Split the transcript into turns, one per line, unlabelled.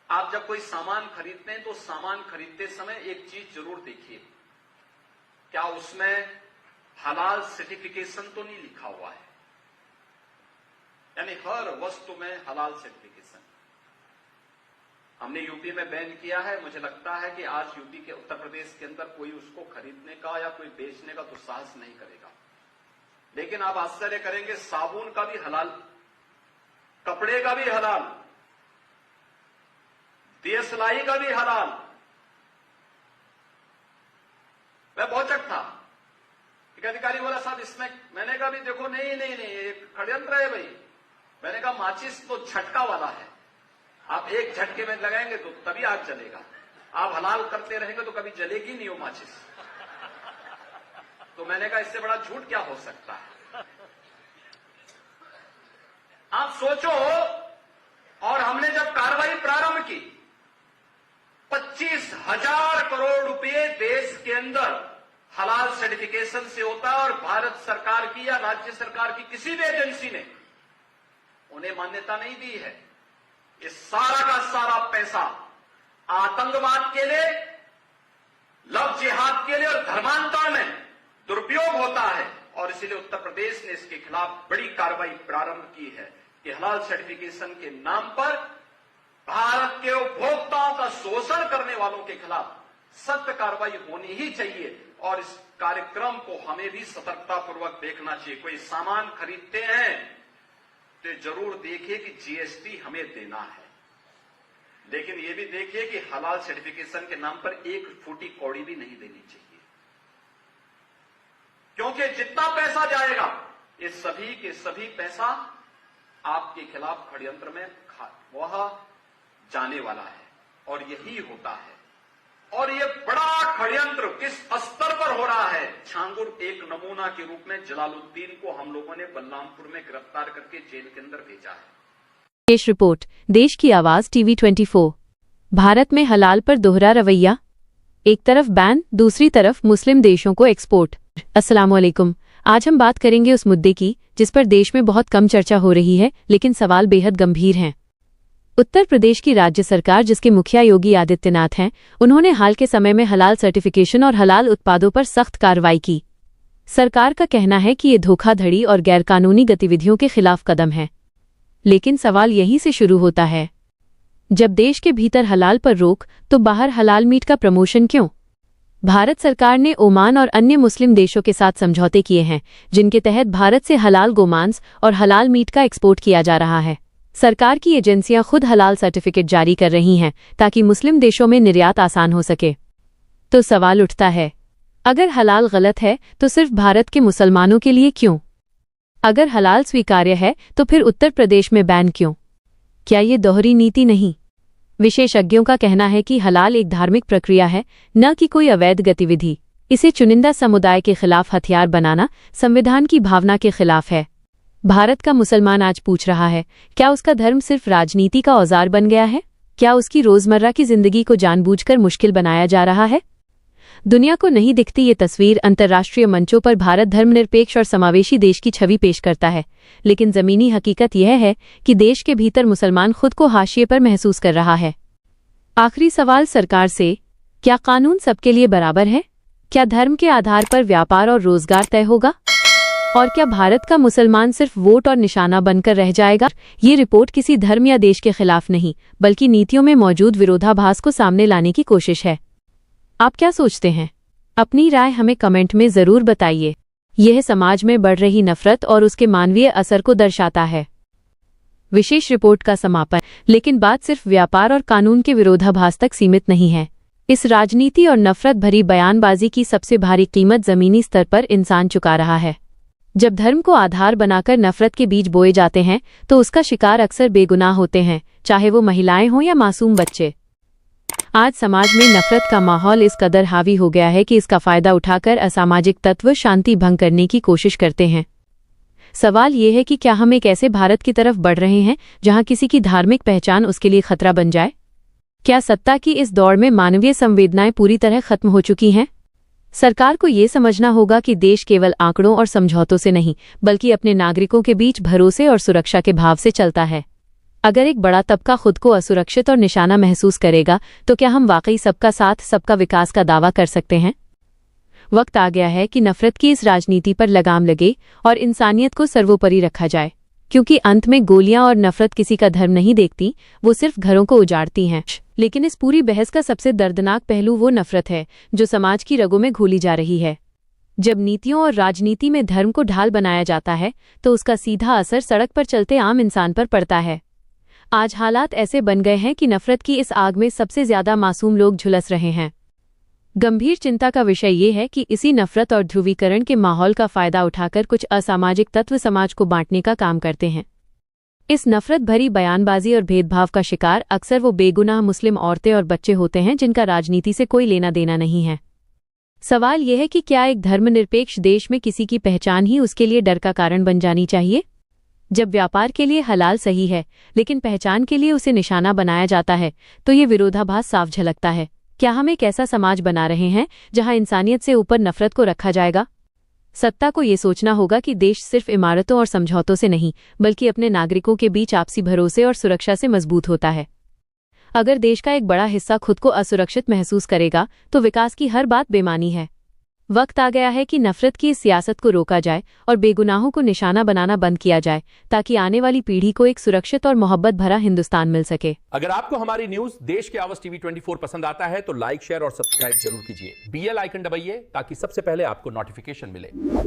आप जब कोई सामान खरीदते हैं तो सामान खरीदते समय एक चीज जरूर देखिए, क्या उसमें हलाल सर्टिफिकेशन तो नहीं लिखा हुआ है। यानी हर वस्तु में हलाल सर्टिफिकेशन। हमने यूपी में बैन किया है, मुझे लगता है कि आज यूपी के उत्तर प्रदेश के अंदर कोई उसको खरीदने का या कोई बेचने का दुस्साहस नहीं करेगा। लेकिन आप आश्चर्य करेंगे, साबुन का भी हलाल, कपड़े का भी हलाल, दिया सिलाई का भी हलाल। मैं पहुंचक था, एक अधिकारी बोला साहब इसमें, मैंने कहा भी देखो नहीं ये षड्यंत्र है भाई। मैंने कहा माचिस तो झटका वाला है, आप एक झटके में लगाएंगे तो तभी आग जलेगा, आप हलाल करते रहेंगे तो कभी जलेगी नहीं वो माचिस। तो मैंने कहा इससे बड़ा झूठ क्या हो सकता है। आप सोचो, और हमने जब कार्रवाई प्रारंभ की, 25,000 करोड़ रुपए देश के अंदर हलाल सर्टिफिकेशन से होता है, और भारत सरकार की या राज्य सरकार की किसी भी एजेंसी ने उन्हें मान्यता नहीं दी है। ये सारा का सारा पैसा आतंकवाद के लिए, लव जिहाद के लिए और धर्मांतरण में दुरुपयोग होता है, और इसीलिए उत्तर प्रदेश ने इसके खिलाफ बड़ी कार्रवाई प्रारंभ की है कि हलाल सर्टिफिकेशन के नाम पर भारत के उपभोक्ताओं का शोषण करने वालों के खिलाफ सख्त कार्रवाई होनी ही चाहिए। और इस कार्यक्रम को हमें भी सतर्कतापूर्वक देखना चाहिए। कोई सामान खरीदते हैं तो जरूर देखिए कि जीएसटी हमें देना है, लेकिन यह भी देखिए कि हलाल सर्टिफिकेशन के नाम पर एक फूटी कौड़ी भी नहीं देनी चाहिए, क्योंकि जितना पैसा जाएगा ये सभी के सभी पैसा आपके खिलाफ षड्यंत्र में वह जाने वाला है, और यही होता है। और ये बड़ा षड्यंत्र किस स्तर पर हो रहा है, छांगुर एक नमूना के रूप में जलालुद्दीन को हम लोगों ने बलरामपुर में गिरफ्तार करके जेल के अंदर भेजा है।
पेश रिपोर्ट, देश की आवाज टीवी 24। भारत में हलाल पर दोहरा रवैया, एक तरफ बैन, दूसरी तरफ मुस्लिम देशों को एक्सपोर्ट। अस्सलामुअलैकुम। आज हम बात करेंगे उस मुद्दे की जिस पर देश में बहुत कम चर्चा हो रही है, लेकिन सवाल बेहद गंभीर हैं। उत्तर प्रदेश की राज्य सरकार, जिसके मुखिया योगी आदित्यनाथ हैं, उन्होंने हाल के समय में हलाल सर्टिफिकेशन और हलाल उत्पादों पर सख्त कार्रवाई की। सरकार का कहना है कि ये धोखाधड़ी और गैरकानूनी गतिविधियों के खिलाफ कदम है। लेकिन सवाल यहीं से शुरू होता है, जब देश के भीतर हलाल पर रोक, तो बाहर हलाल मीट का प्रमोशन क्यों? भारत सरकार ने ओमान और अन्य मुस्लिम देशों के साथ समझौते किए हैं, जिनके तहत भारत से हलाल गोमांस और हलाल मीट का एक्सपोर्ट किया जा रहा है। सरकार की एजेंसियां खुद हलाल सर्टिफिकेट जारी कर रही हैं ताकि मुस्लिम देशों में निर्यात आसान हो सके। तो सवाल उठता है, अगर हलाल गलत है तो सिर्फ भारत के मुसलमानों के लिए क्यों? अगर हलाल स्वीकार्य है तो फिर उत्तर प्रदेश में बैन क्यों? क्या ये दोहरी नीति नहीं? विशेषज्ञों का कहना है कि हलाल एक धार्मिक प्रक्रिया है, न कि कोई अवैध गतिविधि। इसे चुनिंदा समुदाय के खिलाफ हथियार बनाना संविधान की भावना के खिलाफ है। भारत का मुसलमान आज पूछ रहा है, क्या उसका धर्म सिर्फ राजनीति का औजार बन गया है? क्या उसकी रोजमर्रा की जिंदगी को जानबूझकर मुश्किल बनाया जा रहा है? दुनिया को नहीं दिखती ये तस्वीर अंतर्राष्ट्रीय मंचों पर भारत धर्मनिरपेक्ष और समावेशी देश की छवि पेश करता है, लेकिन जमीनी हकीकत यह है कि देश के भीतर मुसलमान खुद को हाशिए पर महसूस कर रहा है। आखिरी सवाल सरकार से, क्या कानून सबके लिए बराबर है? क्या धर्म के आधार पर व्यापार और रोजगार तय होगा? और क्या भारत का मुसलमान सिर्फ वोट और निशाना बनकर रह जाएगा? ये रिपोर्ट किसी धर्म या देश के खिलाफ नहीं, बल्कि नीतियों में मौजूद विरोधाभास को सामने लाने की कोशिश है। आप क्या सोचते हैं? अपनी राय हमें कमेंट में जरूर बताइए। यह समाज में बढ़ रही नफरत और उसके मानवीय असर को दर्शाता है। विशेष रिपोर्ट का समापन। लेकिन बात सिर्फ व्यापार और कानून के विरोधाभास तक सीमित नहीं है। इस राजनीति और नफरत भरी बयानबाजी की सबसे भारी कीमत जमीनी स्तर पर इंसान चुका रहा है। जब धर्म को आधार बनाकर नफरत के बीज बोए जाते हैं तो उसका शिकार अक्सर बेगुनाह होते हैं, चाहे वो महिलाएं हों या मासूम बच्चे। आज समाज में नफरत का माहौल इस कदर हावी हो गया है कि इसका फायदा उठाकर असामाजिक तत्व शांति भंग करने की कोशिश करते हैं। सवाल ये है कि क्या हम एक ऐसे भारत की तरफ बढ़ रहे हैं जहां किसी की धार्मिक पहचान उसके लिए खतरा बन जाए? क्या सत्ता की इस दौड़ में मानवीय संवेदनाएं पूरी तरह खत्म हो चुकी हैं? सरकार को ये समझना होगा कि देश केवल आंकड़ों और समझौतों से नहीं, बल्कि अपने नागरिकों के बीच भरोसे और सुरक्षा के भाव से चलता है। अगर एक बड़ा तबका खुद को असुरक्षित और निशाना महसूस करेगा तो क्या हम वाकई सबका साथ सबका विकास का दावा कर सकते हैं? वक्त आ गया है कि नफरत की इस राजनीति पर लगाम लगे और इंसानियत को सर्वोपरि रखा जाए, क्योंकि अंत में गोलियां और नफरत किसी का धर्म नहीं देखती, वो सिर्फ घरों को उजाड़ती हैं। लेकिन इस पूरी बहस का सबसे दर्दनाक पहलू वो नफरत है जो समाज की रगों में घोली जा रही है। जब नीतियों और राजनीति में धर्म को ढाल बनाया जाता है तो उसका सीधा असर सड़क पर चलते आम इंसान पर पड़ता है। आज हालात ऐसे बन गए हैं कि नफरत की इस आग में सबसे ज्यादा मासूम लोग झुलस रहे हैं। गंभीर चिंता का विषय ये है कि इसी नफरत और ध्रुवीकरण के माहौल का फायदा उठाकर कुछ असामाजिक तत्व समाज को बांटने का काम करते हैं। इस नफरत भरी बयानबाजी और भेदभाव का शिकार अक्सर वो बेगुनाह मुस्लिम औरतें और बच्चे होते हैं जिनका राजनीति से कोई लेना देना नहीं है। सवाल यह है कि क्या एक धर्मनिरपेक्ष देश में किसी की पहचान ही उसके लिए डर का कारण बन जानी चाहिए? जब व्यापार के लिए हलाल सही है लेकिन पहचान के लिए उसे निशाना बनाया जाता है तो ये विरोधाभास साफ झलकता है। क्या हम एक ऐसा समाज बना रहे हैं जहां इंसानियत से ऊपर नफरत को रखा जाएगा? सत्ता को ये सोचना होगा कि देश सिर्फ इमारतों और समझौतों से नहीं बल्कि अपने नागरिकों के बीच आपसी भरोसे और सुरक्षा से मजबूत होता है। अगर देश का एक बड़ा हिस्सा खुद को असुरक्षित महसूस करेगा तो विकास की हर बात बेमानी है। वक्त आ गया है कि नफरत की इस सियासत को रोका जाए और बेगुनाहों को निशाना बनाना बंद किया जाए ताकि आने वाली पीढ़ी को एक सुरक्षित और मोहब्बत भरा हिंदुस्तान मिल सके।
अगर आपको हमारी न्यूज देश के आवाज टीवी 24 पसंद आता है तो लाइक, शेयर और सब्सक्राइब जरूर कीजिए। BL आइकन दबाइए ताकि सबसे पहले आपको नोटिफिकेशन मिले।